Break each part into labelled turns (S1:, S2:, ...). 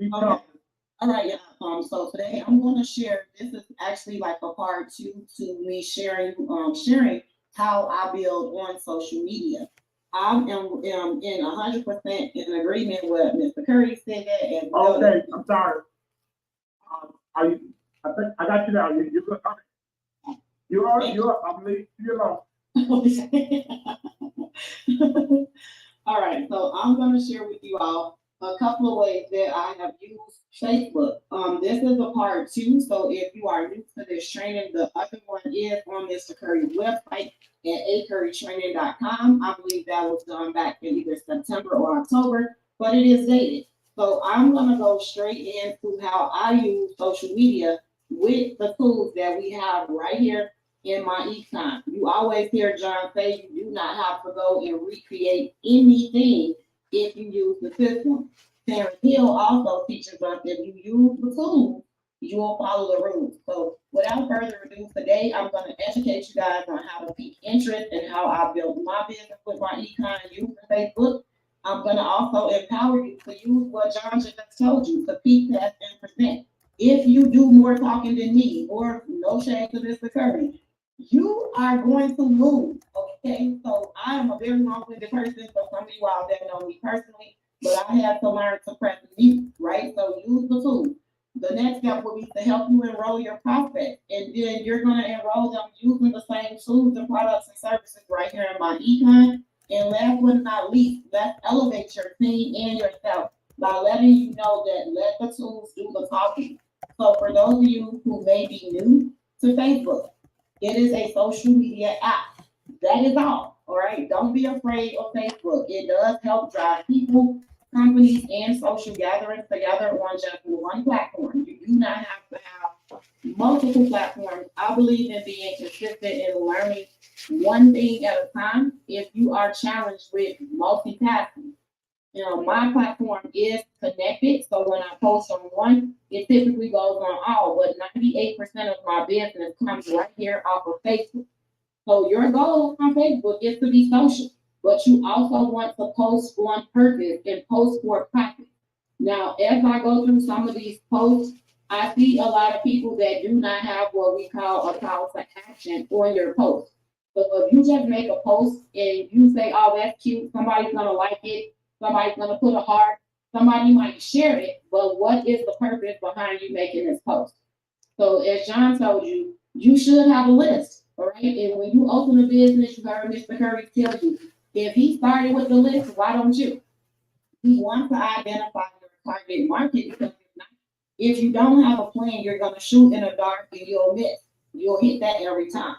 S1: Okay. All right, yeah. So today I'm going to share. This is actually like a part two to me sharing how I build on social media. I am in 100% in agreement with Mr. Curry said that as well. Okay, I'm sorry. Are you? I think I got you now. You good? I believe you're alone. All right, so I'm going to share with you all a couple of ways that I have used Facebook. This is a part two, so if you are new to this training, the other one is on Mr. Curry's website at acurrytraining.com. I believe that was done back in either September or October, but it is dated. So I'm going to go straight into how I use social media with the tools that we have right here in my econ. You always hear John say you do not have to go and recreate anything if you use the system. Terrence Hill also teaches us if you use the tools, you will follow the rules. So without further ado, today I'm going to educate you guys on how to pique interest and how I build my business with my econ using Facebook. I'm going to also empower you to use what John just told you to peak, test, and present. If you do more talking than me, or no shade to Mr. Curry, you are going to lose. Okay, so I am a very long-winded person. So some of you all that know me personally, but I had to learn to press mute, right? So use the tool. The next step will be to help you enroll your prospects, and then you're going to enroll them using the same tools and products and services right here in my econ. And last but not least, let's elevate your team and yourself by letting you know that let the tools do the talking. So for those of you who may be new to Facebook, it is a social media app. That is all. All right. Don't be afraid of Facebook. It does help drive people, companies, and social gatherings together on just one platform. You do not have to have multiple platforms. I believe in being consistent and learning one thing at a time. If you are challenged with multitasking, my platform is connected. So when I post on one, it typically goes on all, but 98% of my business comes right here off of Facebook. So your goal on Facebook is to be social, but you also want to post on purpose and post for practice. Now, as I go through some of these posts, I see a lot of people that do not have what we call a call to action on your post. So if you just make a post and you say, oh, that's cute, somebody's gonna like it, somebody's gonna put a heart, somebody might share it, but what is the purpose behind you making this post? So as John told you, you should have a list, all right? And when you open a business, you heard Mr. Curry tell you, if he started with the list, why don't you? We want to identify your target market because if you don't have a plan, you're going to shoot in the dark and you'll miss. You'll hit that every time.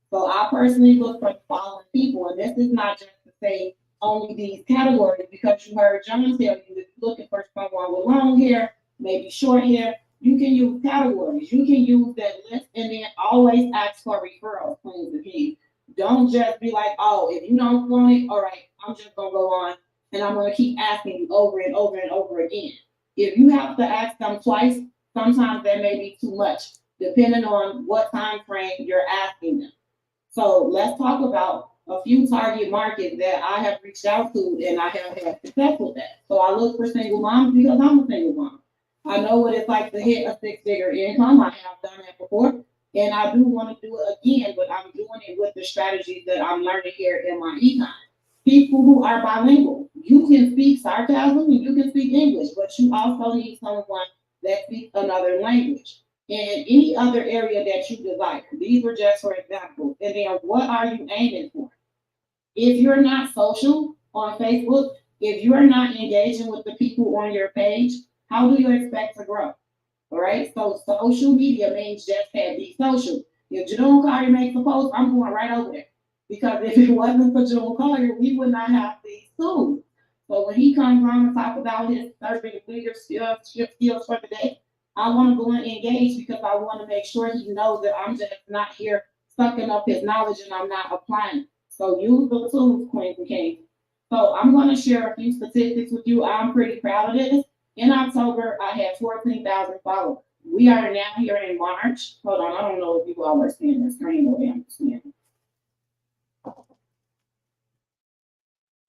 S1: So I personally look for the following people, and this is not just to say only these categories because you heard John tell you if you're looking for someone with long hair, maybe short hair, you can use categories. You can use that list and then always ask for referrals, please, again. Don't just be like, oh, if you don't want it, all right, I'm just going to go on and I'm going to keep asking you over and over and over again. If you have to ask them twice, sometimes that may be too much, depending on what time frame you're asking them. So let's talk about a few target markets that I have reached out to and I have had success with that. So I look for single moms because I'm a single mom. I know what it's like to hit a six-figure income. I have done that before, and I do want to do it again, but I'm doing it with the strategies that I'm learning here in my econ. People who are bilingual, you can speak sarcasm and you can speak English, but you also need someone that speaks another language in any other area that you desire. These were just for examples. And then what are you aiming for? If you're not social on Facebook, if you're not engaging with the people on your page, how do you expect to grow? All right. So social media means just that be social. If Jerome Collier makes a post, I'm going right over there. Because if it wasn't for Jerome Collier, we would not have these tools. So when he comes on and talk about his 30 leader skills for the day, I want to go and engage because I want to make sure he knows that I'm just not here sucking up his knowledge and I'm not applying. So use the tools, Queens and Kings. So I'm going to share a few statistics with you. I'm pretty proud of this. In October, I had 14,000 followers. We are now here in March. Hold on, I don't know if you all are seeing the screen or I'm seeing.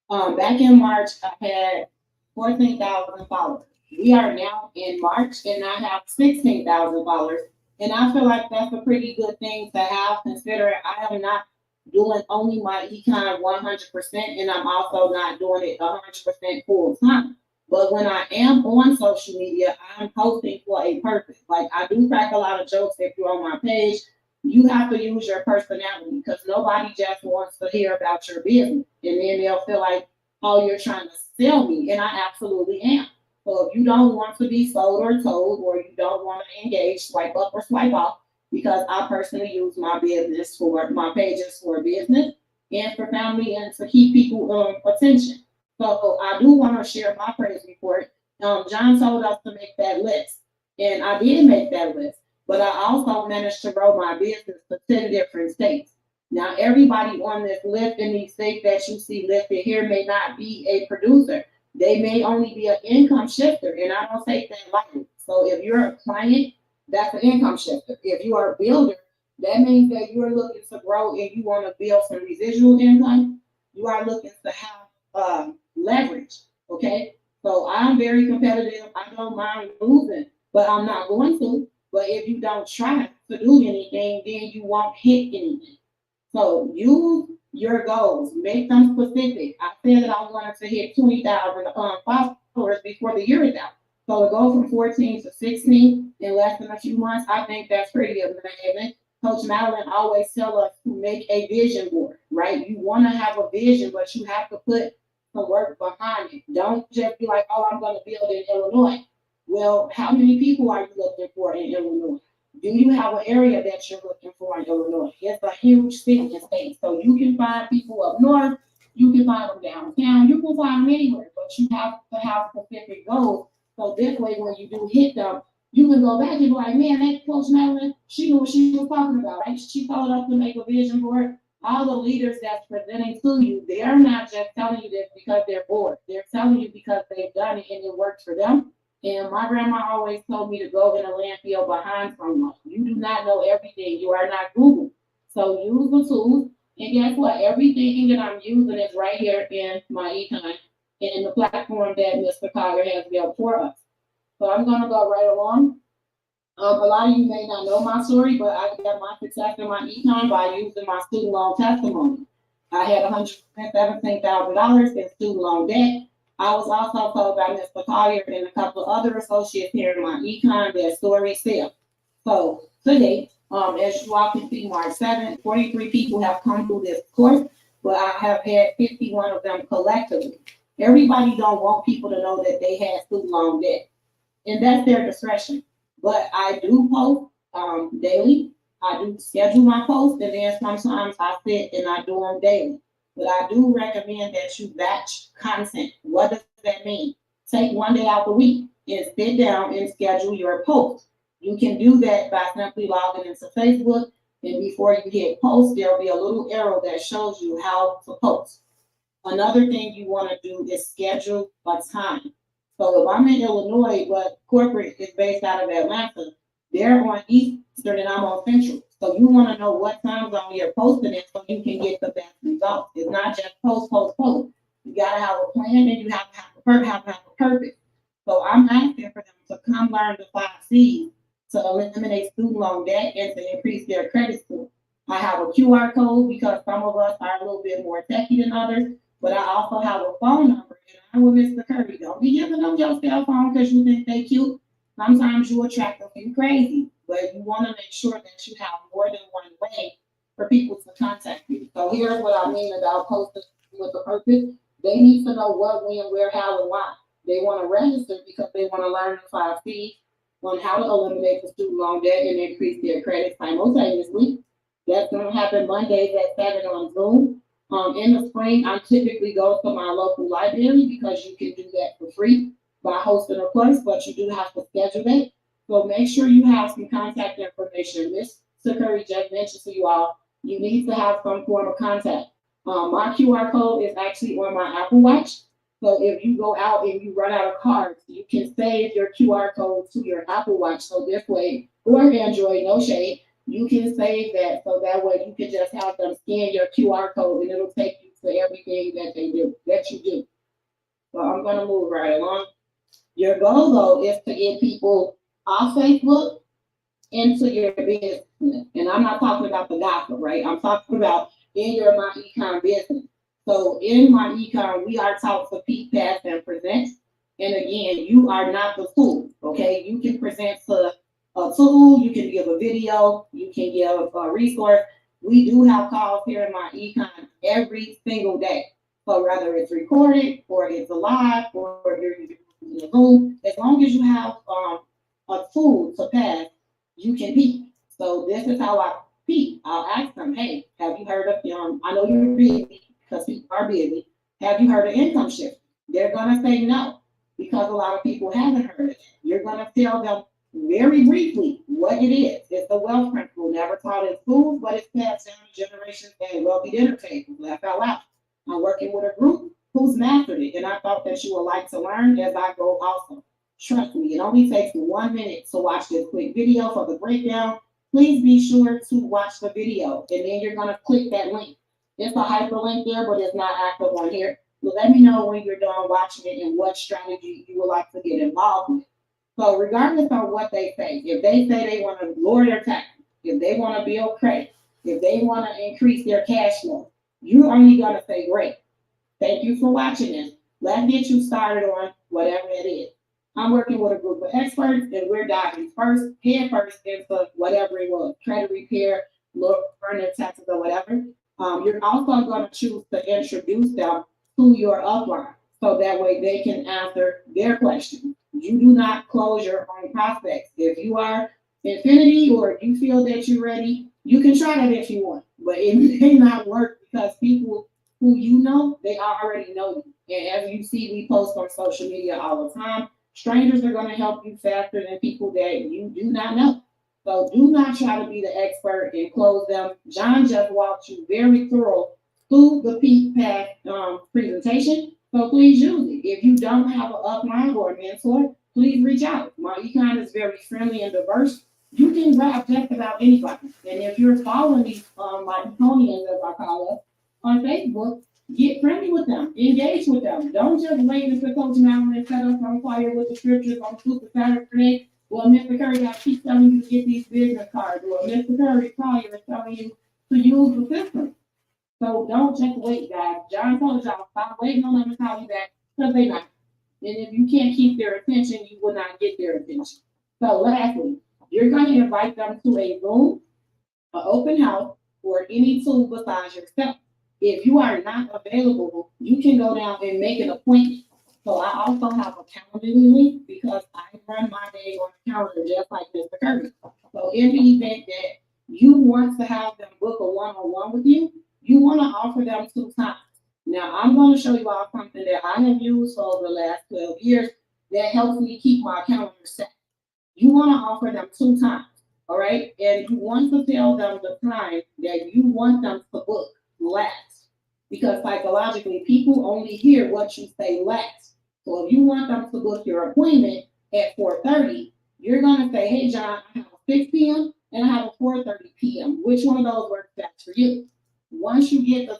S1: Back in March, I had 14,000 followers. We are now in March and I have $16,000. And I feel like that's a pretty good thing to have, considering I am not doing only my econ 100%, and I'm also not doing it 100% full time. But when I am on social media, I'm posting for a purpose. Like, I do crack a lot of jokes if you're on my page. You have to use your personality because nobody just wants to hear about your business. And then they'll feel like, oh, you're trying to sell me. And I absolutely am. So if you don't want to be sold or told, or you don't want to engage, swipe up or swipe off, because I personally use my business for my pages for business and for family and to keep people attention. So I do want to share my praise report. John told us to make that list, and I did make that list. But I also managed to grow my business to 10 different states. Now, everybody on this list in these states that you see listed here may not be a producer. They may only be an income shifter, and I don't take that lightly. So if you're a client, that's an income shifter. If you are a builder, that means that you're looking to grow and you want to build some residual income. You are looking to have leverage. Okay, so I'm very competitive. I don't mind losing, but I'm not going to. But if you don't try to do anything, then you won't hit anything. So use your goals, make them specific. I said that I wanted to hit 20,000 followers before the year is out. So to go from 14 to 16 in less than a few months, I think that's pretty amazing. Coach Madeline always tell us to make a vision board, right? You want to have a vision, but you have to put some work behind it. Don't just be like, oh, I'm going to build in Illinois. Well, how many people are you looking for in Illinois? Do you have an area that you're looking for in Illinois? It's a huge city and state. So you can find people up north, you can find them downtown, you can find them anywhere, but you have to have specific goals. So this way, when you do hit them, you can go back and be like, man, that Coach Madeline, she knew what she was talking about, right? She told us to make a vision board. All the leaders that's presenting to you, they're not just telling you this because they're bored. They're telling you because they've done it and it works for them. And my grandma always told me to go in a landfill behind someone. You do not know everything. You are not Google. So use the tools. And guess what? Everything that I'm using is right here in my econ and in the platform that Mr. Collier has built for us. So I'm going to go right along. A lot of you may not know my story, but I got my success in my econ by using my student loan testimony. I had $117,000 in student loan debt. I was also told by Mr. Collier and a couple of other associates here in my econ that story still. So today, as you all can see, March 7th, 43 people have come through this course, but I have had 51 of them collectively. Everybody don't want people to know that they had student loan debt, and that's their discretion. But I do post daily. I do schedule my posts, and then sometimes I sit and I do them daily. But I do recommend that you batch content. What does that mean? Take one day out the week and sit down and schedule your post. You can do that by simply logging into Facebook, and before you hit post, there'll be a little arrow that shows you how to post. Another thing you want to do is schedule a time. So if I'm in Illinois, but corporate is based out of Atlanta, they're on Eastern and I'm on Central. So you want to know what time zone you're posting it so you can get the best results. It's not just post, post, post. You got to have a plan and you have to have a purpose. So I'm asking for them to come learn the 5Cs to eliminate student loan debt and to increase their credit score. I have a QR code because some of us are a little bit more techy than others, but I also have a phone number. And I'm with Mr. Kirby. Don't be giving them your cell phone because you think they cute. Sometimes you attract a few crazy, but you want to make sure that you have more than one way for people to contact you. So here's what I mean about posting with a purpose. They need to know what, when, where, how, and why. They want to register because they want to learn the 5Cs on how to eliminate the student loan debt and increase their credit simultaneously. That's going to happen Mondays at 7 on Zoom. In the spring, I typically go to my local library because you can do that for free by hosting a course, but you do have to schedule it. So make sure you have some contact information. Ms. Curry just mentioned to you all, you need to have some form of contact. My QR code is actually on my Apple Watch. So if you go out and you run out of cards, you can save your QR code to your Apple Watch. So this way, or Android, no shade, you can save that. So that way you can just have them scan your QR code and it'll take you to everything that they do, that you do. So I'm gonna move right along. Your goal though is to get people off Facebook into your business. And I'm not talking about the gossip, right? I'm talking about in your My Econ business. So in My Econ, we are taught to peak, pass, and present. And again, you are not the tool, okay? You can present to a tool, you can give a video, you can give a resource. We do have calls here in My Econ every single day. So whether it's recorded or it's live or you're using Zoom, as long as you have a tool to pass, you can peak. So this is how I peak. I'll ask them, hey, have you heard of I know you're busy because people are busy. Have you heard of income shift? They're gonna say no because a lot of people haven't heard it. You're gonna tell them very briefly what it is. It's the wealth principle, never taught in school, but it's passed down to generations and wealthy dinner tables. Laugh out loud. I'm working with a group who's mastered it, and I thought that you would like to learn as I go also. Trust me, it only takes 1 minute to watch this quick video for the breakdown. Please be sure to watch the video, and then you're gonna click that link. It's a hyperlink there, but it's not active on here. So let me know when you're done watching it and what strategy you would like to get involved with. So regardless of what they say, if they say they want to lower their taxes, if they want to build credit, if they want to increase their cash flow, you're only gonna say, great. Thank you for watching this. Let's get you started on whatever it is. I'm working with a group of experts and we're diving head first into whatever it was, credit repair, earn their taxes or whatever. You're also going to choose to introduce them to your upline so that way they can answer their questions. You do not close your own prospects. If you are Infinity or if you feel that you're ready, you can try that if you want, but it may not work because people who you know, they already know you. And as you see, we post on social media all the time. Strangers are going to help you faster than people that you do not know. So do not try to be the expert and close them. John just walked you very thorough through the peak path presentation. So please use it. If you don't have an upline or a mentor, please reach out. My econ is very friendly and diverse. You can grab just about anybody. And if you're following these like Tonians, as I call us, on Facebook, get friendly with them, engage with them. Don't just wait until Coach Mountain set up on fire with the scriptures on Super Saturday. Well, Mr. Curry, I keep telling you to get these business cards. Or Mr. Curry Collier is telling you to use the system. So don't just wait, guys. John told y'all, stop waiting on them to call you back because they not. And if you can't keep their attention, you will not get their attention. So lastly, you're going to invite them to a Zoom, an open house, or any tool besides yourself. If you are not available, you can go down and make an appointment. So I also have a calendar link because I run my day on a calendar just like Mr. Curry. So in the event that you want to have them book a one-on-one with you, you want to offer them 2 times. Now I'm going to show you all something that I have used for over the last 12 years that helps me keep my calendar set. You want to offer them 2 times, all right? And you want to tell them the time that you want them to book last. Because psychologically, people only hear what you say last. So if you want them to book your appointment at 4:30, you're going to say, hey, John, I have a 6 p.m. and I have a 4:30 p.m. Which one of those works best for you? Once you get the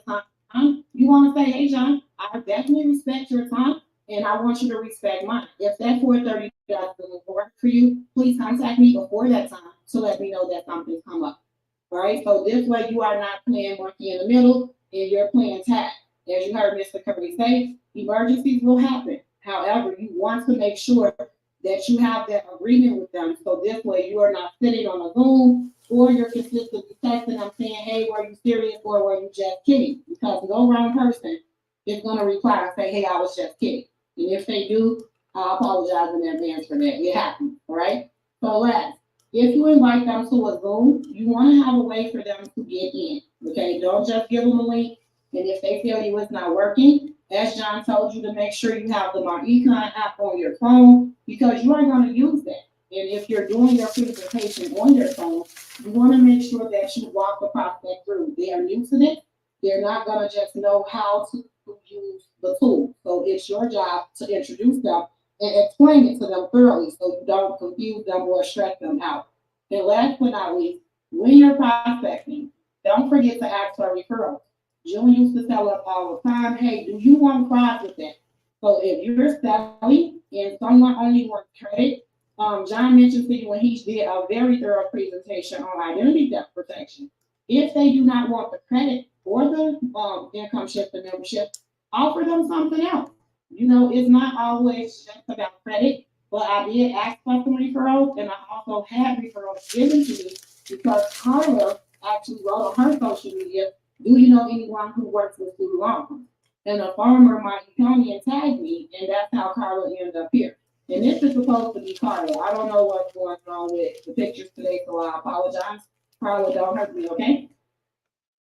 S1: time, you want to say, hey, John, I definitely respect your time and I want you to respect mine. If that 4:30 doesn't work for you, please contact me before that time to let me know that something's come up. All right, so this way you are not playing monkey in the middle and you're playing tag. As you heard Mr. Curry say, emergencies will happen. However, you want to make sure that you have that agreement with them. So this way you are not sitting on a Zoom or you're consistently texting them saying, hey, were you serious or were you just kidding? Because no wrong person is going to reply and say, hey, I was just kidding. And if they do, I apologize in advance for that. It happens, all right? So last, if you invite them to a Zoom, you want to have a way for them to get in, okay? Don't just give them a link, and if they tell you it's not working, as John told you, to make sure you have the My Econ app on your phone because you are going to use that. And if you're doing your presentation on your phone, you want to make sure that you walk the prospect through. They are new to this. They're not going to just know how to use the tool. So it's your job to introduce them and explain it to them thoroughly so you don't confuse them or stress them out. And last but not least, when you're prospecting, don't forget to ask for referrals. June used to tell us all the time, hey, do you want fries with that? So if you're selling and someone only wants credit, John mentioned to you when he did a very thorough presentation on identity theft protection. If they do not want the credit or the income shift and membership, offer them something else. You know, it's not always just about credit, but I did ask for some referrals, and I also had referrals given to me because Carla actually wrote on her social media, do you know anyone who works with student loans? And a farmer might come and tag me, and that's how Carla ended up here. And this is supposed to be Carla. I don't know what's going on with the pictures today, so I apologize. Carla, don't hurt me, okay?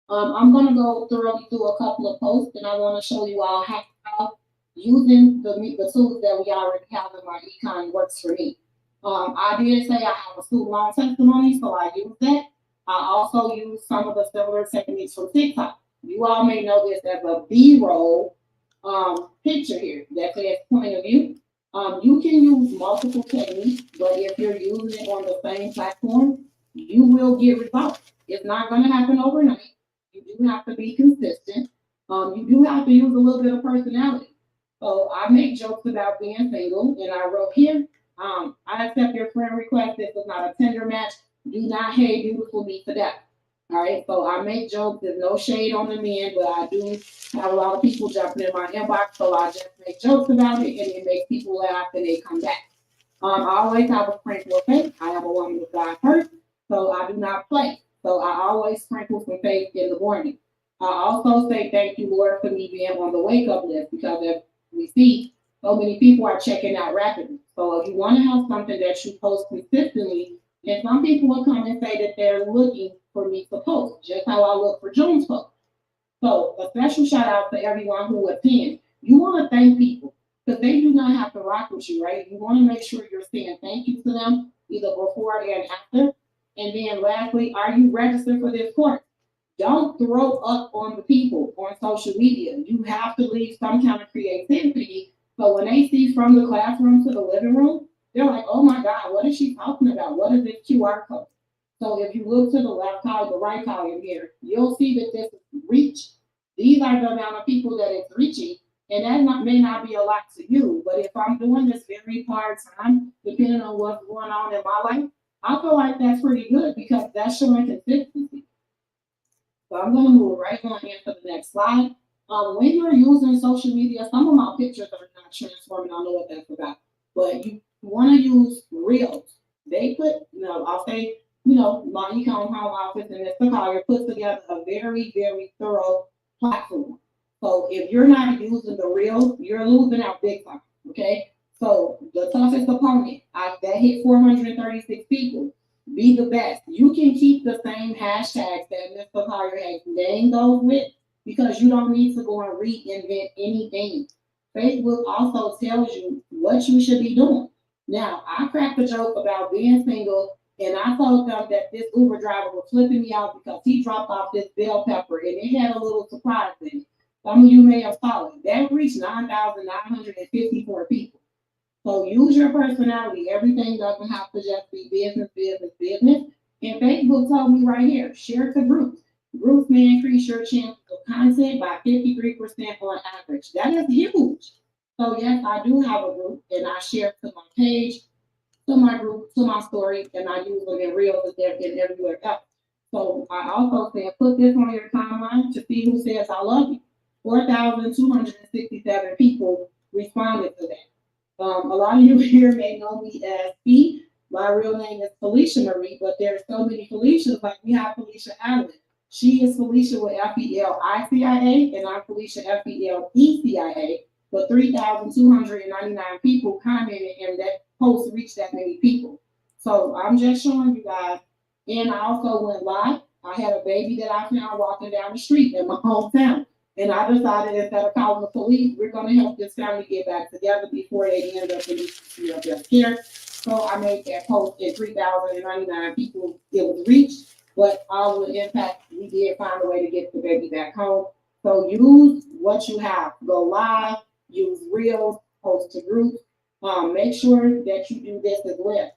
S1: I'm gonna go thoroughly through a couple of posts, and I want to show you all how using the tools that we already have in my econ works for me. I did say I have a student loan testimony, so I use that. I also use some of the similar techniques from TikTok. You all may know this as a B-roll picture here that says point of view. You can use multiple techniques, but if you're using it on the same platform, you will get results. It's not going to happen overnight. You do have to be consistent. You do have to use a little bit of personality. So I make jokes about being single, and I wrote here, I accept your friend request. This is not a tender match. Do not hate beautiful me to death. All right, so I make jokes. There's no shade on the men, but I do have a lot of people jumping in my inbox, so I just make jokes about it, and it makes people laugh, and they come back. I always have a sprinkle of faith. I am a woman with God first, so I do not play. So I always sprinkle some faith in the morning. I also say thank you, Lord, for me being on the wake up list, because if we see so many people are checking out rapidly. So if you want to have something that you post consistently, and some people will come and say that they're looking for me to post, just how I look for Jones post. So a special shout out to everyone who attends. You want to thank people because they do not have to rock with you, right? You want to make sure you're saying thank you to them either before and after. And then lastly, are you registered for this course? Don't throw up on the people on social media. You have to leave some kind of creativity. So when they see from the classroom to the living room, they're like, oh my God, what is she talking about? What is this QR code? So if you look to the left column, the right column here, you'll see that this is reach. These are the amount of people that it's reaching. And that may not be a lot to you, but if I'm doing this very part time, depending on what's going on in my life, I feel like that's pretty good because that's showing consistency. So I'm going to move right on into the next slide. When you're using social media, some of my pictures are not transforming. I know what that's about, but you want to use Reels. They put, I'll say, my econ home office and Mr. Collier put together a very, very thorough platform. So if you're not using the Reels, you're losing out big time. Okay. So the toughest opponent, that hit 436 people. Be the best. You can keep the same hashtags that Mr. Collier has named those with because you don't need to go and reinvent anything. Facebook also tells you what you should be doing. Now, I cracked a joke about being single, and I told them that this Uber driver was flipping me out because he dropped off this bell pepper, and it had a little surprise in it. Some of you may have saw it. That reached 9,954 people. So use your personality. Everything doesn't have to just be business, business, business. And Facebook told me right here, share to groups. Groups may increase your chance of content by 53% on average. That is huge. So yes, I do have a group, and I share to my page, to my group, to my story, and I use them in Reels and they're getting everywhere else. So I also said, put this on your timeline to see who says I love you. 4,267 people responded to that. A lot of you here may know me as P. My real name is Felicia Marie, but there are so many Felicias, like we have Felicia Allen. She is Felicia with FELICIA, and I'm Felicia FELECIA. But 3,299 people commented, and that post reached that many people. So I'm just showing you guys. And I also went live. I had a baby that I found walking down the street in my hometown. And I decided instead of calling the police, we're going to help this family get back together before they end up in their care. So I made that post at 3,099 people. It was reached, but all the impact, we did find a way to get the baby back home. So use what you have. Go live, use Reels, post to groups. Make sure that you do this as well.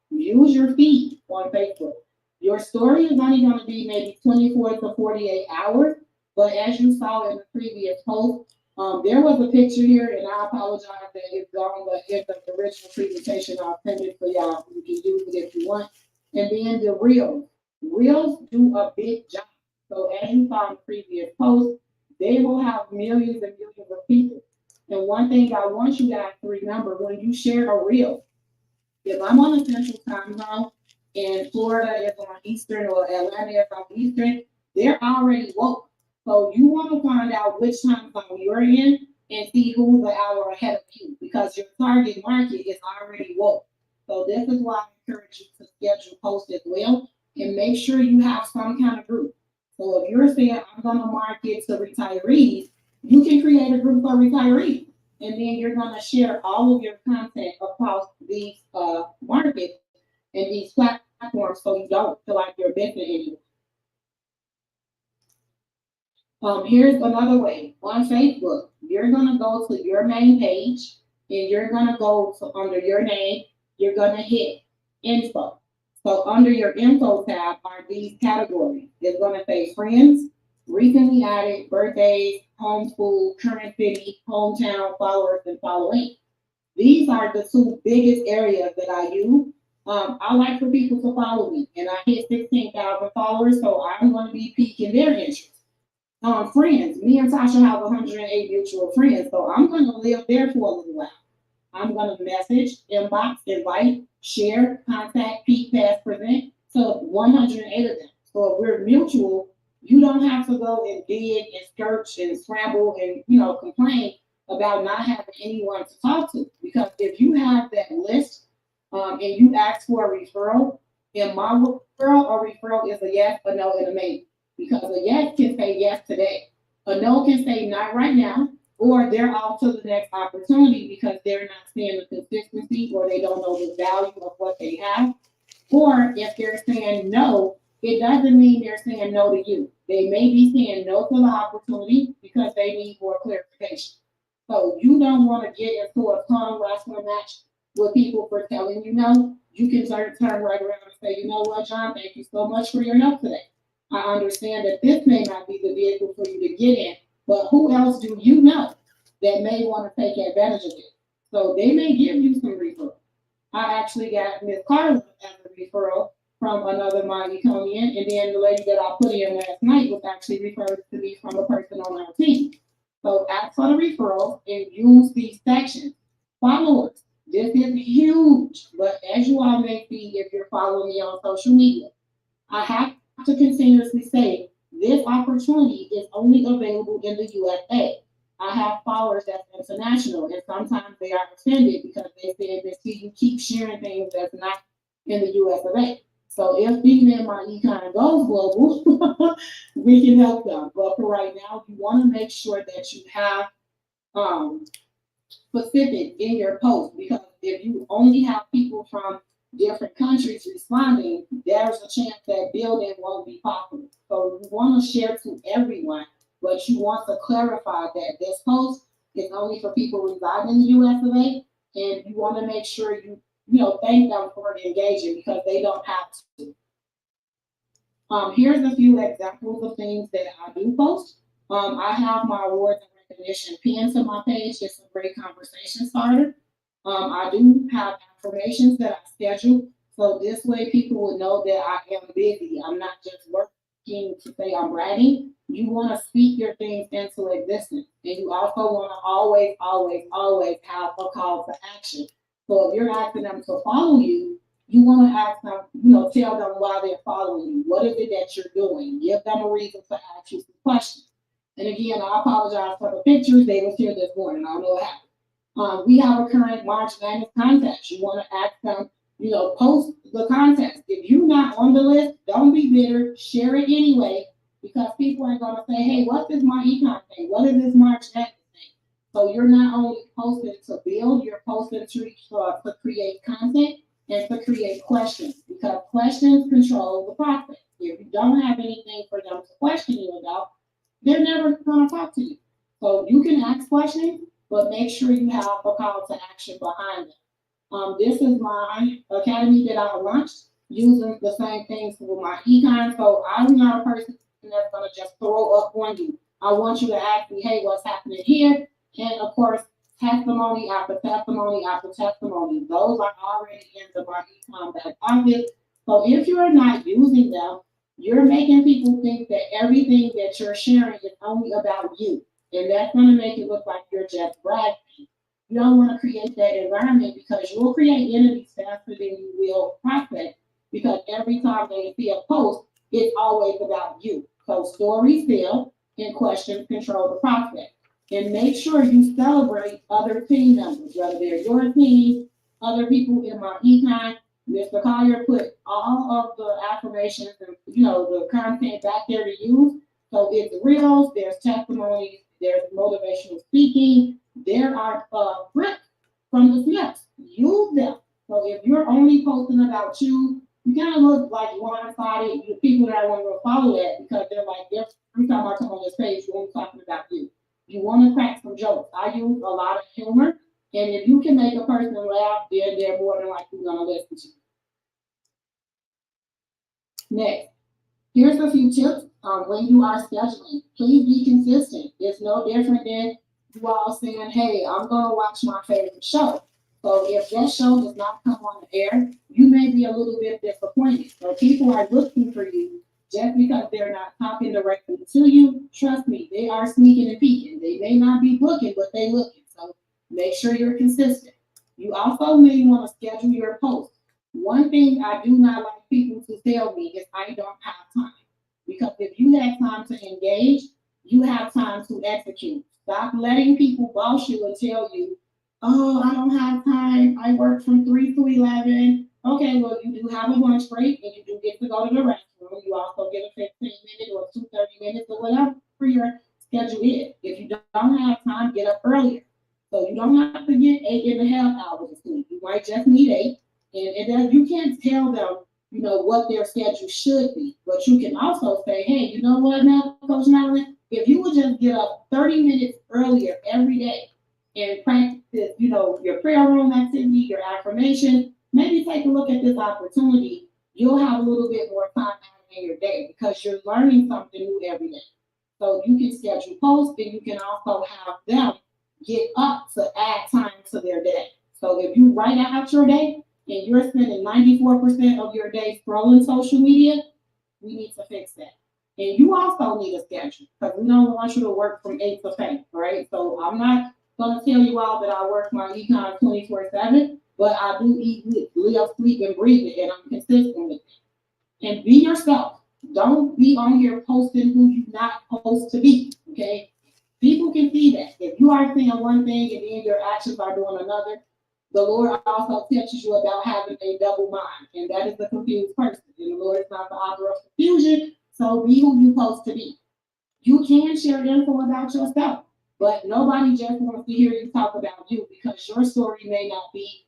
S1: Use your feed on Facebook. Your story is only going to be maybe 24 to 48 hours. But as you saw in the previous post, There was a picture here, and I apologize that it's gone, but it's the original presentation. I'll send it for y'all. You can use it if you want. And then the reels. Reels do a big job. So as you saw in the previous post, they will have millions and millions of people. And one thing I want you guys to remember, when you share a reel, if I'm on a central time zone and Florida is on Eastern or Atlanta is on Eastern, they're already woke. So you want to find out which time zone you're in and see who's an hour ahead of you because your target market is already woke. So this is why I encourage you to schedule posts as well and make sure you have some kind of group. So if you're saying I'm going to market to retirees, you can create a group for retirees. And then you're going to share all of your content across these markets and these platforms so you don't feel like you're missing anything. Here's another way. On Facebook, you're going to go to your main page and you're going to go to under your name, you're going to hit info. So under your info tab are these categories. It's going to say friends, recently added, birthdays, homeschool, current city, hometown, followers, and following. These are the two biggest areas that I use. I like for people to follow me, and I hit 16,000 followers, so I'm going to be piquing their interest. Friends, me and Tasha have 108 mutual friends, so I'm going to live there for a little while. I'm going to message, inbox, invite, share, contact, peak, pass, present to 108 of them. So if we're mutual, you don't have to go and dig and search and scramble and complain about not having anyone to talk to. Because if you have that list and you ask for a referral, in my world, a referral is a yes, a no, and a maybe. Because a yes can say yes today, a no can say not right now, or they're off to the next opportunity because they're not seeing the consistency or they don't know the value of what they have. Or if they're saying no, it doesn't mean they're saying no to you. They may be saying no to the opportunity because they need more clarification. So you don't want to get into a tongue wrestling match with people for telling you no. You can turn right around and say, you know what, John, thank you so much for your help today. I understand that this may not be the vehicle for you to get in, but who else do you know that may want to take advantage of it? So they may give you some referral. I actually got Miss Carla as a referral from another Miami, and then the lady that I put in last night was actually referred to me from a person on our team. So ask for the referral and use these sections. Followers, this is huge, but as you all may see if you're following me on social media, I have to continuously say this opportunity is only available in the USA. I have followers that's international, and sometimes they are offended because they say that you keep sharing things that's not in the US of A. So if Female My Econ goes global, we can help them. But for right now, you want to make sure that you have specific in your post, because if you only have people from different countries responding, there's a chance that building won't be possible. So you want to share to everyone, but you want to clarify that this post is only for people residing in the US of A, and you want to make sure you thank them for engaging because they don't have to. Here's a few examples of things that I do post. I have my awards and recognition pinned to my page. It's a great conversation starter. I do have affirmations that I schedule, so this way people will know that I am busy. I'm not just working to say I'm bragging. You want to speak your things into existence, and you also want to always, always, always have a call to action. So if you're asking them to follow you, you want to ask them, tell them why they're following you. What is it that you're doing? Give them a reason to ask you some questions. And again, I apologize for the pictures. They was here this morning. I don't know what happened. We have a current March Madness contest. You want to ask them, post the contest. If you're not on the list, don't be bitter. Share it anyway, because people are going to say, hey, what's this My Econ thing? What is this March Madness thing? So you're not only posting to build, you're posting to create content and to create questions, because questions control the process. If you don't have anything for them to question you about, they're never going to talk to you. So you can ask questions, but make sure you have a call to action behind them. This is my academy that I launched using the same things for my econ. So I'm not a person that's going to just throw up on you. I want you to ask me, hey, what's happening here? And of course, testimony after testimony after testimony. Those are already in the My Econ back pocket. So if you're not using them, you're making people think that everything that you're sharing is only about you. And that's going to make it look like you're just bragging. You don't want to create that environment because you'll create enemies faster than you will prospects. Because every time they see a post, it's always about you. So stories sell and questions control the prospect. And make sure you celebrate other team members, whether they're your team, other people in My Econ. Mr. Collier put all of the affirmations and the content back there to use. So it's reels, there's testimonies, there's motivational speaking, there are scripts from the snips. Use them. So if you're only posting about you, you kind of look like one-sided. The people that want to follow that because they're like, every time I come on this page, you're only talking about you. You want to crack some jokes. I use a lot of humor, and if you can make a person laugh, then they're more than likely going to listen to you. Next, here's a few tips when you are scheduling. Please be consistent. It's no different than you all saying, hey, I'm going to watch my favorite show. So if that show does not come on the air, you may be a little bit disappointed. So people are looking for you just because they're not talking directly to you. Trust me, they are sneaking and peeking. They may not be looking, but they looking. So make sure you're consistent. You also may want to schedule your posts. One thing I do not like people to tell me is I don't have time. Because if you have time to engage, you have time to execute. Stop letting people boss you and tell you, oh, I don't have time. I work from 3 to 11. Okay, well, you do have a lunch break and you do get to go to the restroom. You also get a 15-minute or 30 minutes or whatever your schedule is. If you don't have time, get up earlier. So you don't have to get 8.5 hours of sleep. You might just need 8. And then you can't tell them, what their schedule should be. But you can also say, hey, you know what now, Coach Madeline? If you would just get up 30 minutes earlier every day and practice, your prayer room activity, your affirmation, maybe take a look at this opportunity. You'll have a little bit more time in your day because you're learning something new every day. So you can schedule posts and you can also have them get up to add time to their day. So if you write out your day, and you're spending 94% of your day scrolling social media, we need to fix that. And you also need a schedule because we don't want you to work from 8 to 5, right? So I'm not going to tell you all that I work My Econ 24/7, but I do eat, live, sleep, and breathe it, and I'm consistent with it. And be yourself. Don't be on here posting who you're not supposed to be, okay? People can see that. If you are saying one thing and then your actions are doing another, the Lord also teaches you about having a double mind, and that is the confused person. And the Lord is not the author of confusion, so be who you're supposed to be. You can share info about yourself, but nobody just wants to hear you talk about you because your story may not be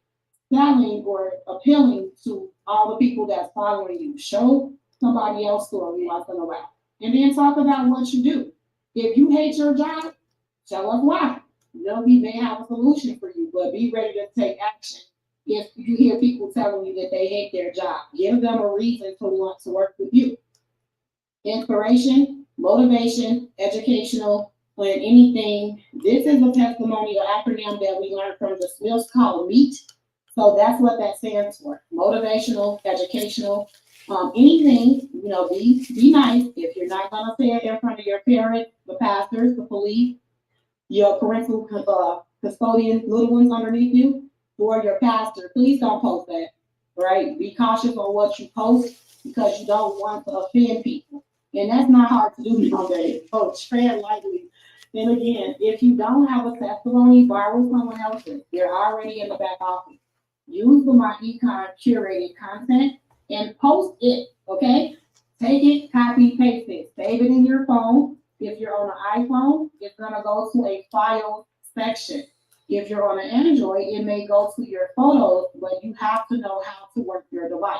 S1: selling or appealing to all the people that's following you. Show somebody else's story once in a while, and then talk about what you do. If you hate your job, tell us why. We may have a solution for you, but be ready to take action. If you hear people telling you that they hate their job, give them a reason to want to work with you. Inspiration, motivation, educational, and anything. This is a testimony or acronym that we learned from the Smiths called MEET. So that's what that stands for. Motivational, educational, anything, be nice. If you're not going to say it in front of your parents, the pastors, the police, your parental custodian, little ones underneath you, or your pastor, please don't post that, right? Be cautious on what you post because you don't want to offend people. And that's not hard to do nowadays. So tread lightly. And again, if you don't have a testimony, borrow someone else's. They're already in the back office. Use the My Econ curated content and post it, okay? Take it, copy, paste it, save it in your phone. If you're on an iPhone, it's going to go to a file section. If you're on an Android, it may go to your photos, but you have to know how to work your device.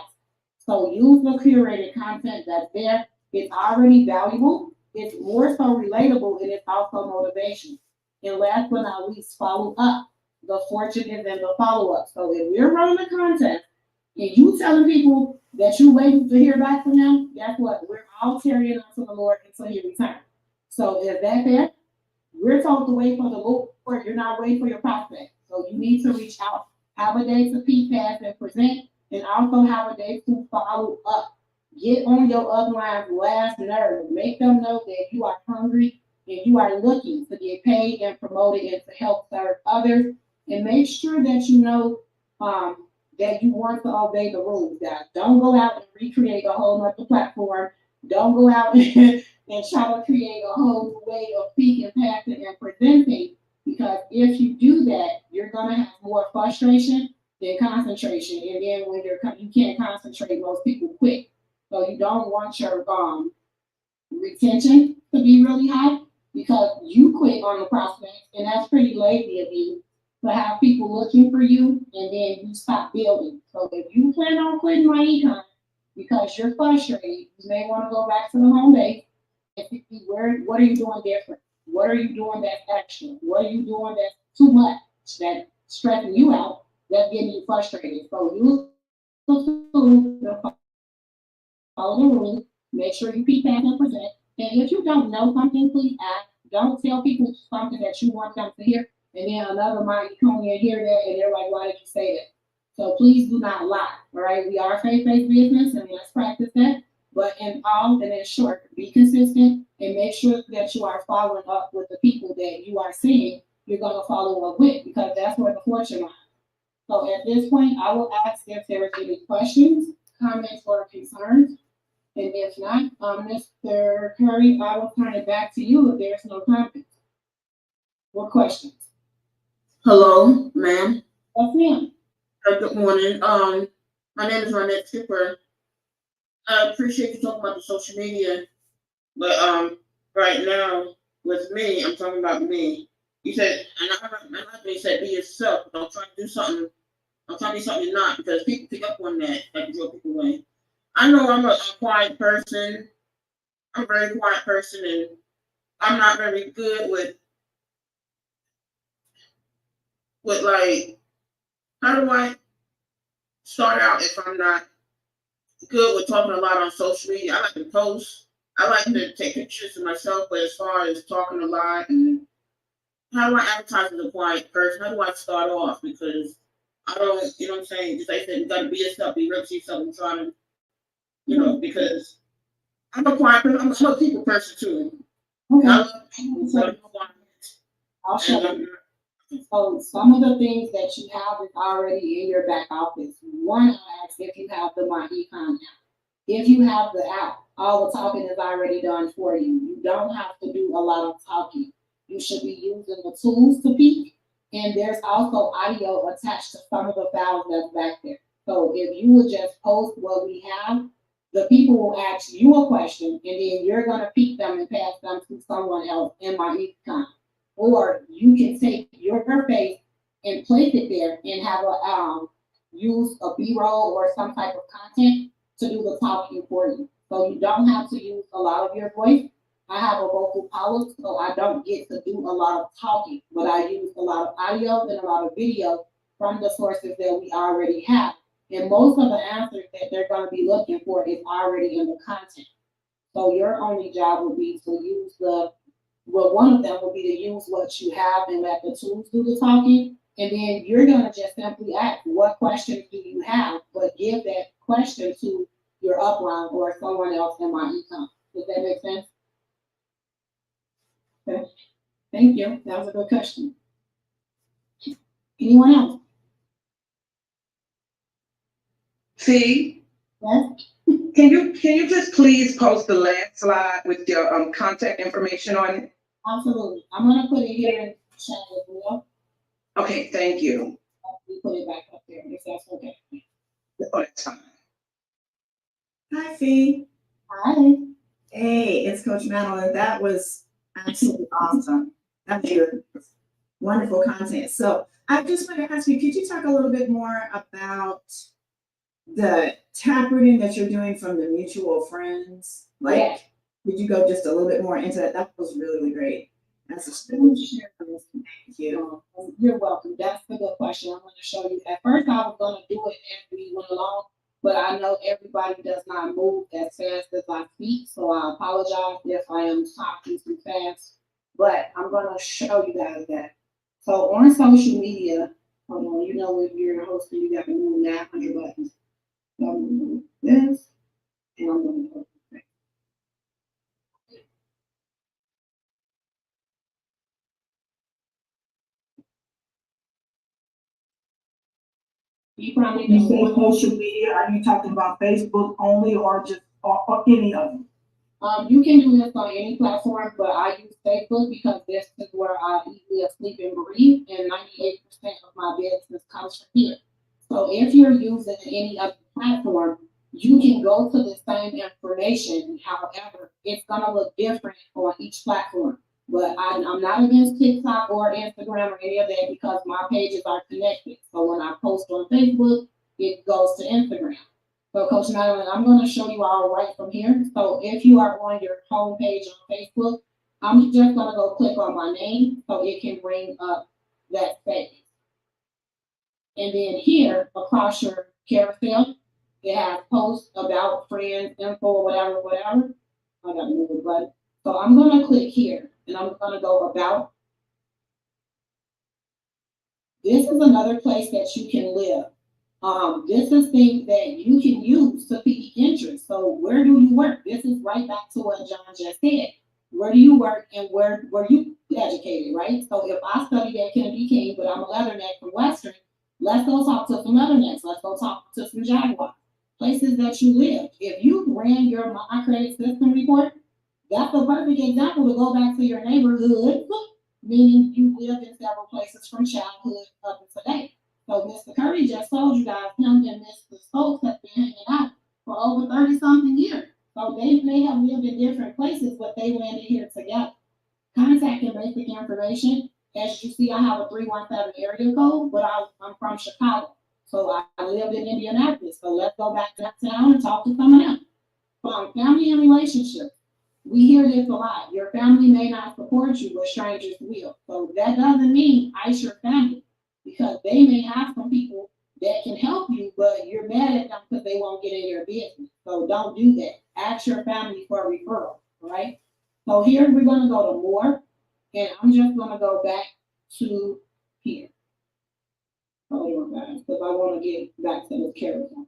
S1: So use the curated content that's there. It's already valuable. It's more so relatable, and it's also motivation. And last but not least, follow up. The fortune is in the follow-up. So if we're running a contest and you telling people that you're waiting to hear back from them, guess what? We're all carrying on to the Lord until he returns. So is that fair? We're told to wait for the Lord. You're not waiting for your prospect. So you need to reach out, have a day to peek past and present, and also have a day to follow up. Get on your upline's last nerve. Make them know that you are hungry and you are looking to get paid and promoted and to help serve others. And make sure that you know that you want to obey the rules, guys. Don't go out and recreate a whole nother platform. Don't go out and try to create a whole new way of speaking, passing, and presenting. Because if you do that, you're gonna have more frustration than concentration. And then when you can't concentrate, most people quit. So you don't want your retention to be really high because you quit on the prospects, and that's pretty lazy of you to have people looking for you and then you stop building. So if you plan on quitting my econ because you're frustrated, you may want to go back to the home base and see what are you doing different? What are you doing that's extra? What are you doing that's too much, that's stressing you out, that's getting you frustrated? So use the tools to follow the rules, make sure you keep that and present. And if you don't know something, please ask. Don't tell people something that you want them to hear, and then another might come in and hear that, and they're like, why did you say that? So please do not lie, all right? We are a faith-based business, and let's practice that. But in all and in short, be consistent and make sure that you are following up with the people that you are seeing you're going to follow up with, because that's where the fortune lies. So at this point, I will ask if there are any questions, comments, or concerns. And if not, Mr. Curry, I will turn it back to you if there's no comments or questions.
S2: Hello, ma'am.
S1: Yes, ma'am.
S2: Good morning. My name is Ronette Skipper. I appreciate you talking about the social media, but right now with me, I'm talking about me. You said, and I heard you said be yourself. Don't try to do something. Don't try to be something you're not, because people pick up on that. That can draw people away. I know I'm a quiet person. I'm a very quiet person, and I'm not very good with like, how do I start out if I'm not good with talking a lot on social media? I like to post. I like to take pictures of myself, but as far as talking a lot, and how do I advertise as a quiet person? How do I start off? Because I don't, you know what I'm saying? Just like I said, you got to be yourself, be real to yourself, and try to, because I'm a quiet person. I'm a people person too.
S1: Okay.
S2: I love people, so I'm quiet.
S1: I'll show you. So some of the things that you have is already in your back office. One, I ask if you have the My Econ app. If you have the app, all the talking is already done for you. You don't have to do a lot of talking. You should be using the tools to speak. And there's also audio attached to some of the files that's back there. So if you would just post what we have, the people will ask you a question, and then you're going to pick them and pass them to someone else in My Econ. Or you can take your face and place it there and have a use a B-roll or some type of content to do the talking for you. So you don't have to use a lot of your voice. I have a vocal polyp, so I don't get to do a lot of talking, but I use a lot of audio and a lot of video from the sources that we already have. And most of the answers that they're going to be looking for is already in the content. So your only job will be to use one of them will be to use what you have and let the tools do the talking. And then you're going to just simply ask, what questions do you have? But give that question to your upline or someone else in My Econ. Does that make sense? Okay. Thank you. That was a good question. Anyone else?
S3: See?
S1: Yes?
S3: Can you just please post the last slide with your contact information on it?
S1: Absolutely. I'm going to put it here in the chat as well.
S3: Okay, thank you.
S1: We put it back up there if that's okay.
S3: Oh, that's fine.
S4: Hi, Fee.
S1: Hi.
S4: Hey, it's Coach Madeline. That was absolutely awesome. That was good. Wonderful content. So I just want to ask you, could you talk a little bit more about the taprootting that you're doing from the mutual friends? Like,
S1: Yeah.
S4: Could you go just a little bit more into that? That was really great. That's a
S1: Thank
S4: you.
S1: You're welcome. That's a good question. I'm going to show you. At first, I was going to do it as we went along, but I know everybody does not move as fast as I speak, so I apologize if I am talking too fast. But I'm gonna show you guys that. So on social media, hold on, you know if you're hosting, you gotta move 900 buttons. So I'm gonna move this, and I'm gonna go. You probably
S5: You
S1: know
S5: say
S1: what.
S5: social media, are you talking about Facebook only or just, or any of them?
S1: You can do this on any platform, but I use Facebook because this is where I eat, live, sleep, and breathe, and 98% of my business comes from here. So if you're using any other platform, you can go to the same information. However, it's gonna look different on each platform. But I'm not against TikTok or Instagram or any of that because my pages are connected. So when I post on Facebook, it goes to Instagram. So Coach Madeline, I'm gonna show you all right from here. So if you are on your home page on Facebook, I'm just gonna go click on my name so it can bring up that space. And then here across your carousel, it has posts about friends, info, whatever, whatever. I gotta move the button. So I'm gonna click here and I'm gonna go about. This is another place that you can live. This is things that you can use to pique interest. So where do you work? This is right back to what John just said. Where do you work and where were you educated, right? So if I studied at Kennedy King, but I'm a leatherneck from Western, let's go talk to some leathernecks. Let's go talk to some Jaguar. Places that you live. If you ran your My Credit System report, that's a perfect example to go back to your neighborhood, meaning you lived in several places from childhood up to today. So Mr. Curry just told you guys him and Mr. Stokes have been hanging out for over 30 something years. So they may have lived in different places, but they landed here together. Contact and basic information. As you see, I have a 317 area code, but I'm from Chicago. So I lived in Indianapolis. So let's go back to that town and talk to someone else. Family and relationships. We hear this a lot. Your family may not support you, but strangers will. So that doesn't mean ice your family because they may have some people that can help you, but you're mad at them because they won't get in your business. So don't do that. Ask your family for a referral, right? So here we're gonna go to more, and I'm just gonna go back to here. Hold on, guys, because I want to get back to this carousel.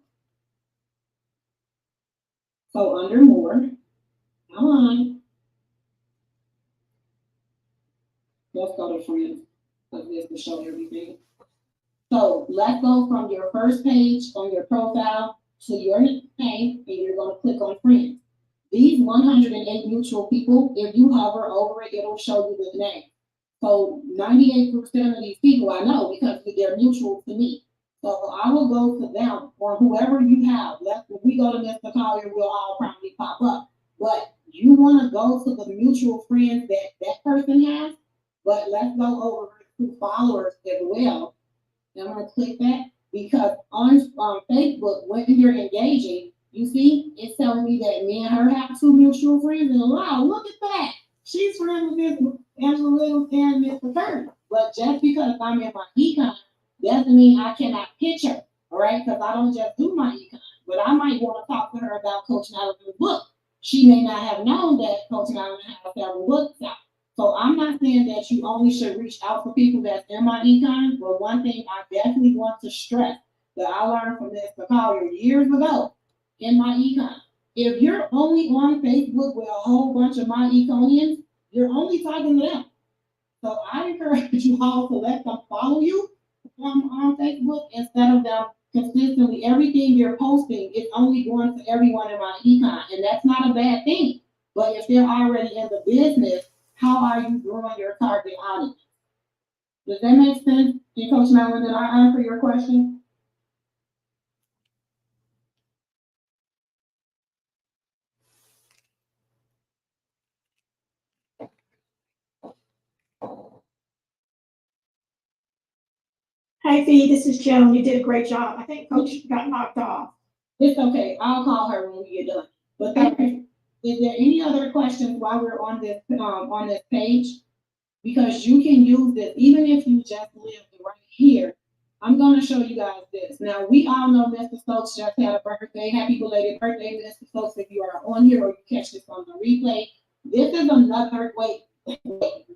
S1: So under more, come on. Let's go to friends, because this will show everything. So let's go from your first page on your profile to your name, and you're gonna click on friends. These 108 mutual people, if you hover over it, it'll show you the name. So 98% of these people I know because they're mutual to me. So I will go to them or whoever you have. If we go to Mr. Collier, we'll all probably pop up. But you want to go to the mutual friends that that person has. But let's go over to followers as well. And I'm going to click that because on Facebook, when you're engaging, you see, it's telling me that me and her have 2 mutual friends. And wow, look at that. She's friends with Angela Williams and Mr. Curry. But just because I'm in my econ doesn't mean I cannot pitch her, all right? Because I don't just do my econ. But I might want to talk to her about Coach Madeline's book. She may not have known that Coach Madeline has several books out. So I'm not saying that you only should reach out for people that's in my econ, but one thing I definitely want to stress that I learned from Mr. Collier years ago in my econ. If you're only on Facebook with a whole bunch of my econians, you're only talking to them. So I encourage you all to let them follow you on Facebook instead of them consistently. Everything you're posting is only going to everyone in my econ, and that's not a bad thing. But if they're already in the business, how are you growing your target audience? Does that make sense? And Coach Madeline, did I answer your question?
S5: Hey, Fee, this is Joan. You did a great job. I think Coach got knocked off.
S1: It's okay. I'll call her when we get done. But is there any other questions while we're on this page? Because you can use this, even if you just live right here. I'm gonna show you guys this. Now, we all know Mr. Stokes just had a birthday. Happy belated birthday, Mr. Stokes, if you are on here or you catch this on the replay. This is another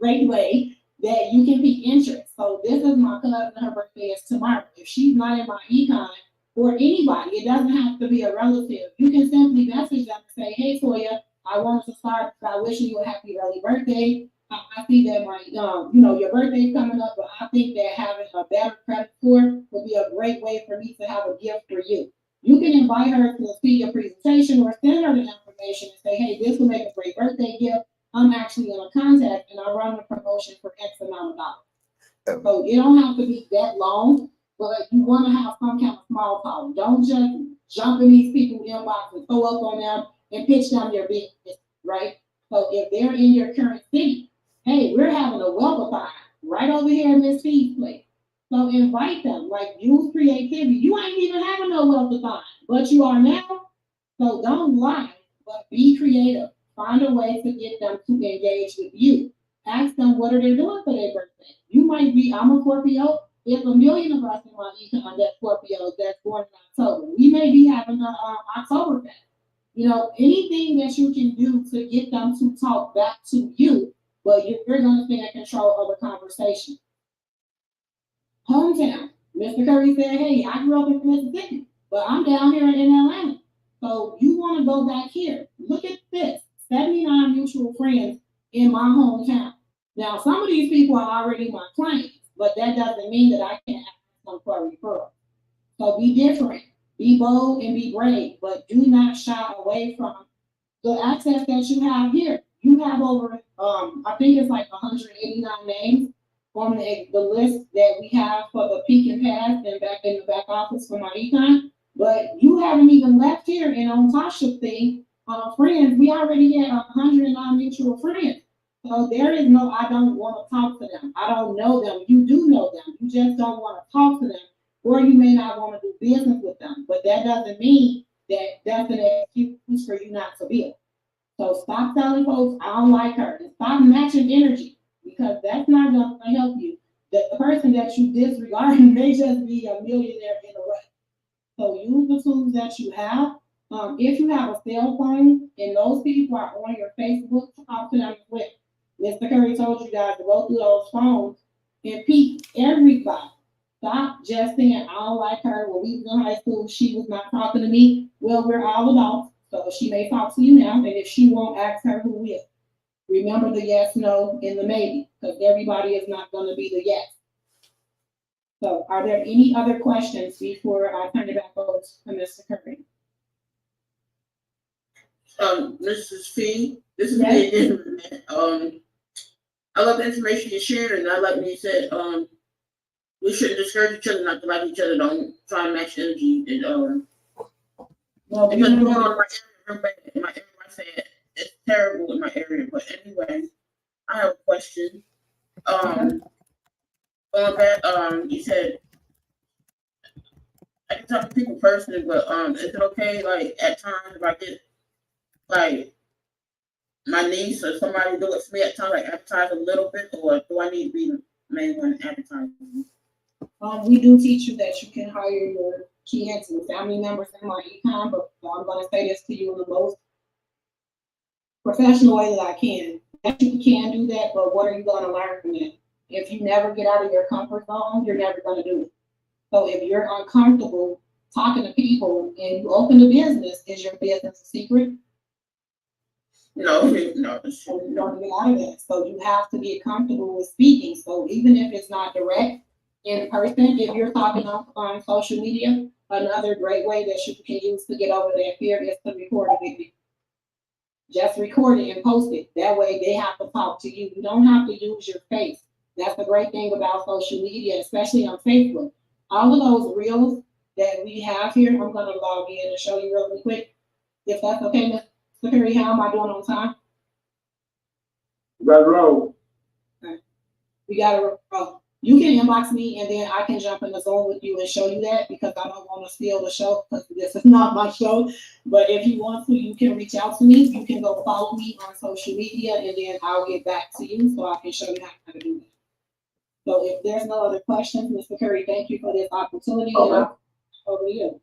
S1: great way that you can be interest. So this is my cousin, her birthday is tomorrow. If she's not in my econ or anybody, it doesn't have to be a relative. You can simply message them and say, hey, Toya, I wanted to start by wishing you a happy early birthday. I see that my, your birthday's coming up, but I think that having a better credit score would be a great way for me to have a gift for you. You can invite her to see your presentation or send her the information and say, hey, this will make a great birthday gift. I'm actually in a contact and I run a promotion for X amount of dollars. So it don't have to be that long, but you want to have some kind of small talk. Don't just jump in these people's inbox and throw up on them and pitch them your business, right? So if they're in your current city, hey, we're having a wealthathon right over here in Miss P's place. So invite them, like use creativity. You ain't even having no wealthathon, but you are now. So don't lie, but be creative. Find a way to get them to engage with you. Ask them what are they doing for their birthday. You might be, I'm a Scorpio. There's a million of us in my econ that Scorpios that's born in October. We may be having an Oktoberfest. Anything that you can do to get them to talk back to you, but you're going to stay in control of the conversation. Hometown. Mr. Curry said, hey, I grew up in Mississippi, but I'm down here in Atlanta. So you want to go back here. Look at this. 79 mutual friends in my hometown. Now, some of these people are already my clients, but that doesn't mean that I can't ask them for a referral. So be different, be bold, and be brave, but do not shy away from the access that you have here. You have over, I think it's like 189 names on the list that we have for the peak and pass and back in the back office for my econ. But you haven't even left here, and on Tasha's thing, friends, we already had 109 mutual friends. So there is no, I don't want to talk to them. I don't know them. You do know them. You just don't want to talk to them, or you may not want to do business with them. But that doesn't mean that that's an excuse for you not to build. So stop telling folks, I don't like her. And stop matching energy, because that's not going to help you. The person that you disregard may just be a millionaire in a way. So use the tools that you have. If you have a cell phone and those people are on your Facebook, talk to them with. Mr. Curry told you guys to go through those phones and peep everybody. Stop just saying, I don't like her. When we was in high school, she was not talking to me. Well, we're all adults, so she may talk to you now, and if she won't, ask her who will. Remember the yes, no, and the maybe, because everybody is not going to be the yes. So are there any other questions before I turn it back over to Mr. Curry?
S2: Mrs. Fee, this is
S1: Yes.
S2: me again. I love the information you shared, and I like when you said, we shouldn't discourage each other not to like each other, don't try and match energy, and,
S1: Well,
S2: because going on in my area, I said, it's terrible in my area, but anyway, I have a question. On that, you said, I can talk to people personally, but, is it okay, like, at times, if I get, like, my niece or somebody do it for me at times, like advertise a little bit, or do I need to be the main one advertising?
S1: we do teach you that you can hire your kids and family members in my econ, but I'm going to say this to you in the most professional way that I can. That you can do that, but what are you going to learn from it? If you never get out of your comfort zone, you're never going to do it. So if you're uncomfortable talking to people and you open a business, is your business a secret?
S2: No.
S1: So you don't get out of that. So you have to get comfortable with speaking. So even if it's not direct in person, if you're talking on social media, another great way that you can use to get over that fear is to record a video. Just record it and post it. That way they have to talk to you. You don't have to use your face. That's the great thing about social media, especially on Facebook. All of those reels that we have here, I'm going to log in and show you really quick. If that's okay, Ms. Secretary, how am I doing on time?
S6: Right roll.
S1: We got to, you can inbox me and then I can jump in the Zoom with you and show you that, because I don't want to steal the show, because this is not my show. But if you want to, you can reach out to me. You can go follow me on social media and then I'll get back to you so I can show you how to do that. So if there's no other questions, Mr. Curry, thank you for this opportunity.
S6: Okay.
S1: And over to you.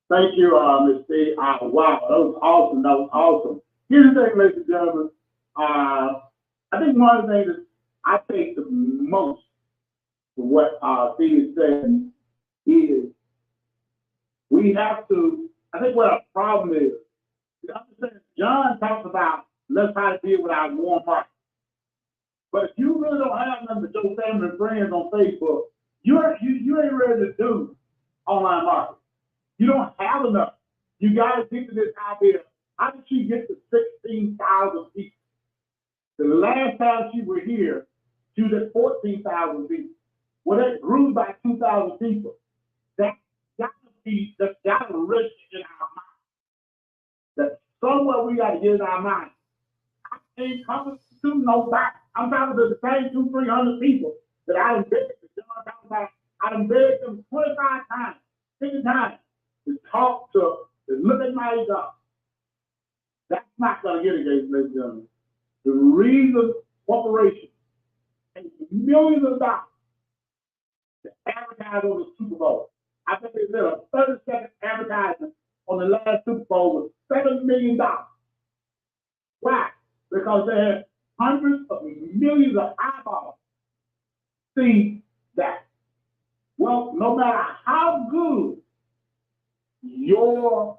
S6: Thank you, Ms. C. Wow, that was awesome. That was awesome. Here's the thing, ladies and gentlemen. I think one of the things that I take the most from what C is saying is we have to, I think what our problem is, you understand, John talks about let's try to deal with our warm heart. But if you really don't have nothing but your family and friends on Facebook, you ain't ready to do online marketing. You don't have enough. You got to get to this idea. How did she get to 16,000 people? The last time she was here, she was at 14,000 people. Well, that grew by 2,000 people. That's got to register in our mind. That somewhere we got to get in our mind. I ain't coming to nobody. I'm talking to the same 200-300 people that I done begged. I done begged them 25 times, 50 times to talk to look at my job. That's not going to get engaged, ladies and gentlemen. The reason corporations pay millions of dollars to advertise on the Super Bowl. I think they did a 30-second advertisement on the last Super Bowl with $7 million. Why? Because they had hundreds of millions of eyeballs see that. Well, no matter how good your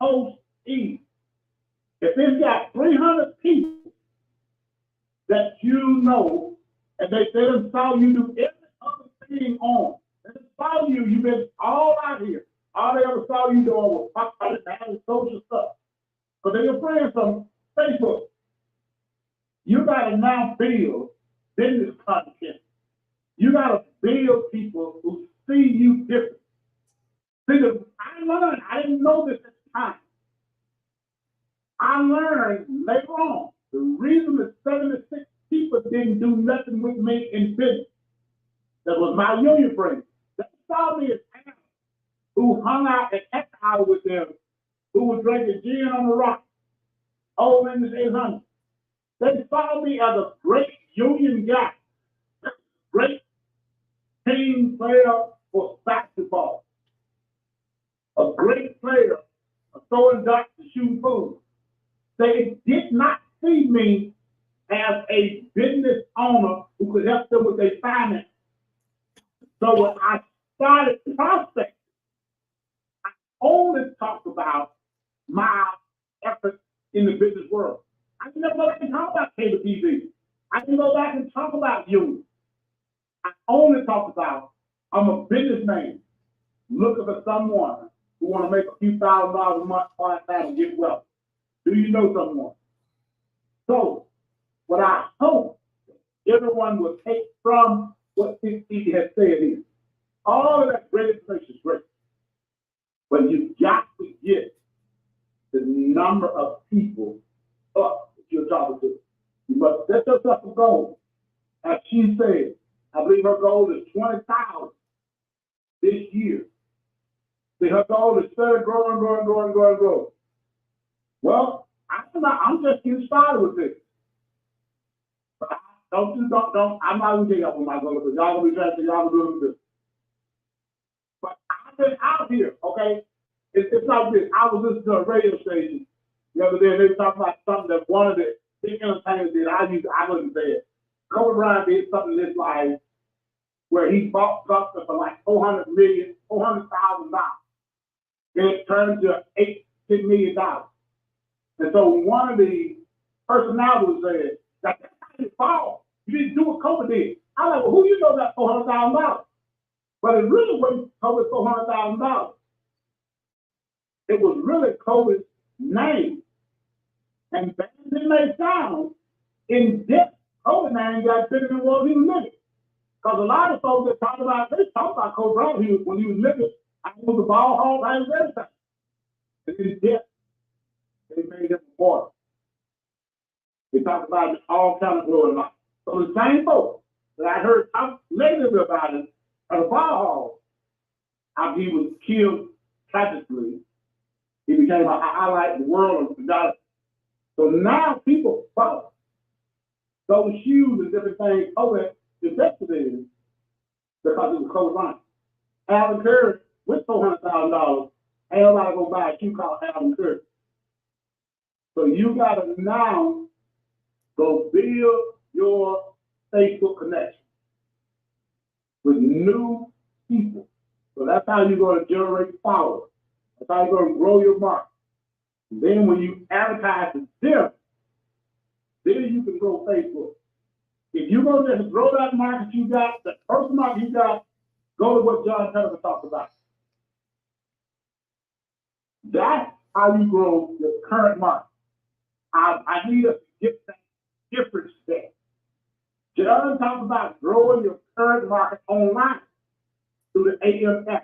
S6: host is, if it's got 300 people that you know, and they done saw you do every other thing on, they saw you, you've been all out here. All they ever saw you doing was pop out and social stuff. Because they're your friends from Facebook. You gotta now build business content. You gotta build people who see you different. See, I learned, I didn't know this at the time. I learned later on, the reason that 76 people didn't do nothing with me in business, that was my union friends. They saw me as Anna, who hung out at X hour with them, who was drinking gin on the rock, old in the 800. They saw me as a great union guy, great team player for basketball, a great player of throwing darts and shooting pool. They did not see me as a business owner who could help them with their finance. So when I started prospecting, I only talked about my efforts in the business world. I didn't go back and talk about cable TV. I didn't go back and talk about you. I only talked about I'm a businessman looking for someone who want to make a few $1,000s a month part-time and get wealth. Do you know someone? So, what I hope everyone will take from what Steve has said is, all of that great information is great, but you got to get the number of people up that you're talking to. You must set yourself a goal. As she said, I believe her goal is 20,000 this year. See, her goal is still growing. Well, I'm just getting started with this. But I'm not gonna tell y'all what my goal is, because y'all gonna be trying to y'all gonna do this. But I've been out here, okay? It's like this. I was listening to a radio station the other day, and they were talking about something that one of the big entertainers did. I wasn't there. Kobe Bryant did something this like where he bought something for like $400,000. Then it turned to $8-10 million. And so one of the personalities said, that's how you fall. You didn't do what Kobe did. I was like, well, who you know got $400,000? But it really wasn't Kobe's $400,000. It was really Kobe's name. And bad as it may sound, in depth, Kobe's name got bigger than what he was living. Because a lot of folks that talk about Kobe Bryant when he was living, I was the ball hall, I was everything. And in depth, they made him immortal. They talked about it all kind of growing up. So the same folks that I heard talk negatively about him at the ball hall, how he was killed tragically, he became a highlight in the world of God. So now people follow those shoes and different things. invested in because it was co-signed. Alan Curry with $400,000, ain't nobody gonna buy a shoe called Alan Curry. So you gotta now go build your Facebook connection with new people. So that's how you're gonna generate followers. That's how you're gonna grow your market. And then when you advertise to them, then you can grow Facebook. If you're gonna just grow that market you got, the first market you got, go to what John Tucker talked about. That's how you grow your current market. I need us to get that difference there. John talked about growing your current market online through the AMS.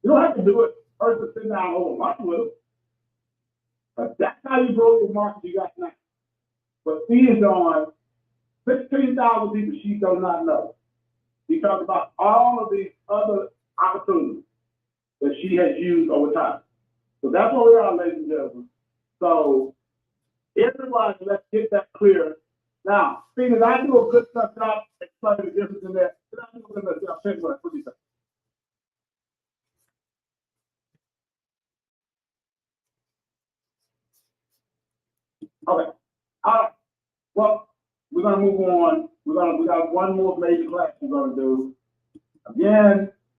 S6: You don't have to do it first to sit down over lunch with them. But that's how you grow your market you got now. But she is on 15,000 people she does not know. He talked about all of these other opportunities that she has used over time. So that's where we are, ladies and gentlemen. So everybody, let's get that clear. Now, Stephen, I do a good enough job explaining the difference in that. Did I do a good enough job? Tell me what do you think? Okay. All right. Well, we're gonna move on. We got one more major class we're gonna do. Again,